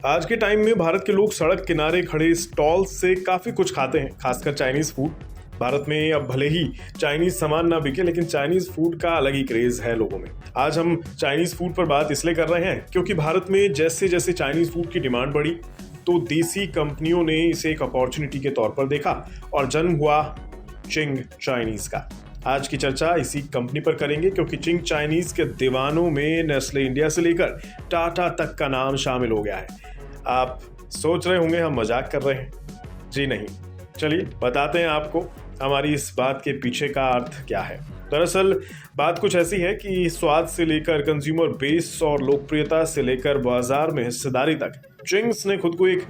आज के टाइम में भारत के लोग सड़क किनारे खड़े स्टॉल से काफी कुछ खाते हैं, खासकर चाइनीज फूड। भारत में अब भले ही चाइनीज सामान ना बिके, लेकिन चाइनीज फूड का अलग ही क्रेज है लोगों में। आज हम चाइनीज फूड पर बात इसलिए कर रहे हैं क्योंकि भारत में जैसे जैसे चाइनीज फूड की डिमांड बढ़ी तो देसी कंपनियों ने इसे एक अपॉर्चुनिटी के तौर पर देखा और जन्म हुआ चिंग चाइनीज का। आज की चर्चा इसी कंपनी पर करेंगे क्योंकि चिंग चाइनीज के दीवानों में नेस्ले इंडिया से लेकर टाटा तक का नाम शामिल हो गया है। आप सोच रहे होंगे हम मजाक कर रहे हैं, जी नहीं। चलिए बताते हैं आपको हमारी इस बात के पीछे का अर्थ क्या है। दरअसल बात कुछ ऐसी है कि स्वाद से लेकर कंज्यूमर बेस और लोकप्रियता से लेकर बाजार में हिस्सेदारी तक चिंग्स ने खुद को एक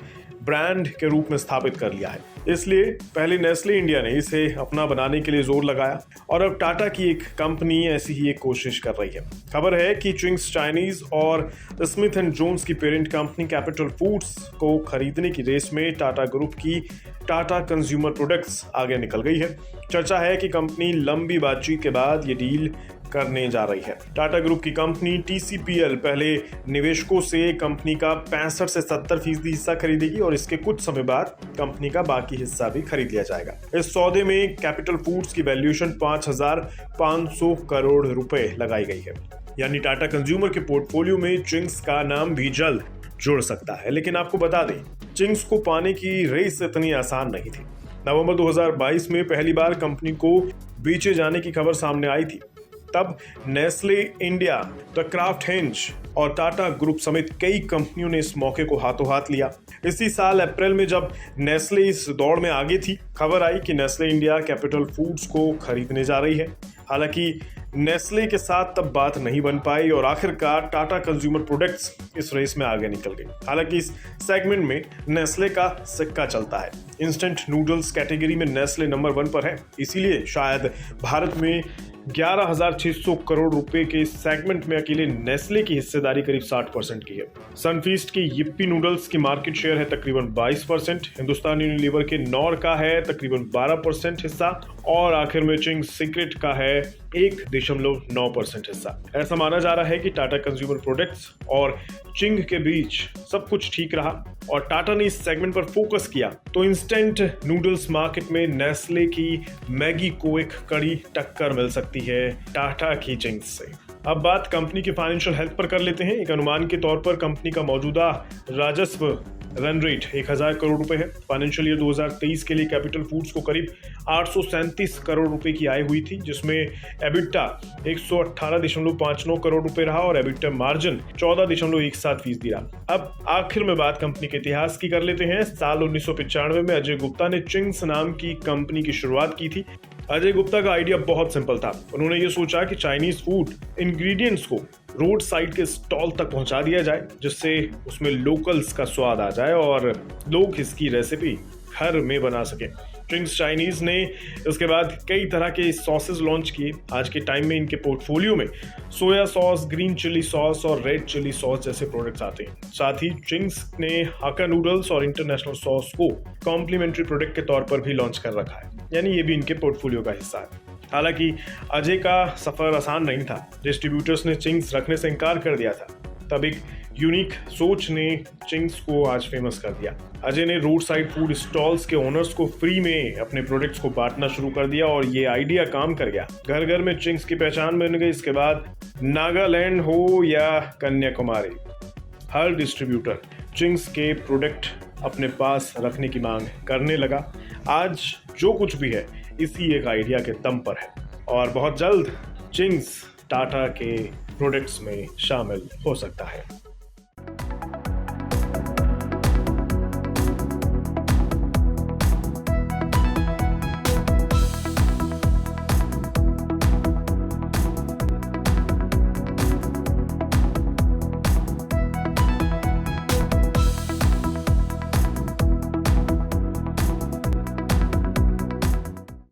ब्रांड के रूप में स्थापित कर लिया है। इसलिए पहले नेस्ले इंडिया ने इसे अपना बनाने के लिए जोर लगाया और अब टाटा की एक कंपनी ऐसी ही एक कोशिश कर रही है। खबर है कि चिंग्स चाइनीज और स्मिथ एंड जोन्स की पेरेंट कंपनी कैपिटल फूड्स को खरीदने की रेस में टाटा ग्रुप की टाटा कंज्यूमर प्रोडक्ट्स आगे निकल गई है। चर्चा है कि कंपनी लंबी बातचीत के बाद ये डील करने जा रही है। टाटा ग्रुप की कंपनी TCPL पहले निवेशकों से कंपनी का 65 से 70% हिस्सा खरीदेगी और इसके कुछ समय बाद कंपनी का बाकी हिस्सा भी खरीद लिया जाएगा। इस सौदे में कैपिटल फूड्स की वैल्यूएशन 5,500 करोड़ रुपए लगाई गई है। यानी टाटा कंज्यूमर के पोर्टफोलियो में चिंग्स का नाम भी जल्द जुड़ सकता है। लेकिन आपको बता दें, चिंग्स को पाने की रेस इतनी आसान नहीं थी। नवंबर 2022 में पहली बार कंपनी को बेचे जाने की खबर सामने आई थी। तब Nestle India, the craft hinge और टाटा ग्रुप समेत कई कंपनियों ने इस मौके को हाथों हाथ लिया। इसी साल अप्रैल में जब नेस्ले इस दौड़ में आगे थी, खबर आई कि नेस्ले इंडिया कैपिटल फूड्स को खरीदने जा रही है। हालांकि नेस्ले के साथ तब बात नहीं बन पाई और आखिरकार टाटा कंज्यूमर प्रोडक्ट्स इस रेस में आगे निकल गई। हालांकि इस सेगमेंट में नेस्ले का सिक्का चलता है। इंस्टेंट नूडल्स कैटेगरी में नेस्ले नंबर 1 पर है, इसीलिए शायद भारत में 11,600 करोड़ रुपए के सेगमेंट में अकेले नेस्ले की हिस्सेदारी करीब 60% की है। सनफीस्ट की यिप्पी नूडल्स की मार्केट शेयर है तकरीबन 22%, हिंदुस्तान यूनिलीवर के नॉर का है तकरीबन 12% हिस्सा और आखिर में चिंग्स सीक्रेट का है 1.9% हिस्सा। ऐसा माना जा रहा है कि टाटा कंज्यूमर प्रोडक्ट्स और चिंग के बीच सब कुछ ठीक रहा और टाटा ने इस सेगमेंट पर फोकस किया तो इंस्टेंट नूडल्स मार्केट में नेस्ले की मैगी को एक कड़ी टक्कर मिल सकती है टाटा की चिंग्स से। अब बात कंपनी के फाइनेंशियल हेल्थ पर कर लेते हैं। एक अनुमान के तौर पर कंपनी का मौजूदा राजस्व रन रेट 1,000 करोड़ रुपए है। फाइनेंशियल ईयर 2023 के लिए कैपिटल फूड्स को करीब 837 करोड़ रुपए की आय हुई थी, जिसमें एबिटा 118.59 करोड़ रुपए रहा और एबिटा मार्जिन 14.17% रहा। अब आखिर में बात कंपनी के इतिहास की कर लेते हैं। साल 1995 में अजय गुप्ता ने चिंग्स नाम की कंपनी की शुरुआत की थी। अजय गुप्ता का आइडिया बहुत सिंपल था। उन्होंने ये सोचा कि चाइनीज फूड इंग्रेडिएंट्स को रोड साइड के स्टॉल तक पहुंचा दिया जाए, जिससे उसमें लोकल्स का स्वाद आ जाए और लोग इसकी रेसिपी घर में बना सकें। चिंग्स चाइनीज ने इसके बाद कई तरह के सॉसेस लॉन्च किए। आज के टाइम में इनके पोर्टफोलियो में soya sauce, green chilli sauce और रेड चिली सॉस जैसे प्रोडक्ट्स आते हैं। साथ ही चिंग्स ने हाका नूडल्स और इंटरनेशनल सॉस को कॉम्प्लीमेंट्री प्रोडक्ट के तौर पर भी लॉन्च कर रखा है, यानी ये भी इनके पोर्टफोलियो का हिस्सा है। हालांकि अजय का सफर आसान नहीं था। डिस्ट्रीब्यूटर्स ने चिंग्स रखने से इनकार कर दिया था। तब एक यूनिक सोच ने चिंग्स को आज फेमस कर दिया। अजय ने रोड साइड फूड स्टॉल्स के ओनर्स को फ्री में अपने प्रोडक्ट्स को बांटना शुरू कर दिया और ये आइडिया काम कर गया। घर घर में चिंग्स की पहचान बन गई। इसके बाद नागालैंड हो या कन्याकुमारी, हर डिस्ट्रीब्यूटर चिंग्स के प्रोडक्ट अपने पास रखने की मांग करने लगा। आज जो कुछ भी है इसी एक आइडिया के दम पर है और बहुत जल्द चिंग्स टाटा के प्रोडक्ट्स में शामिल हो सकता है।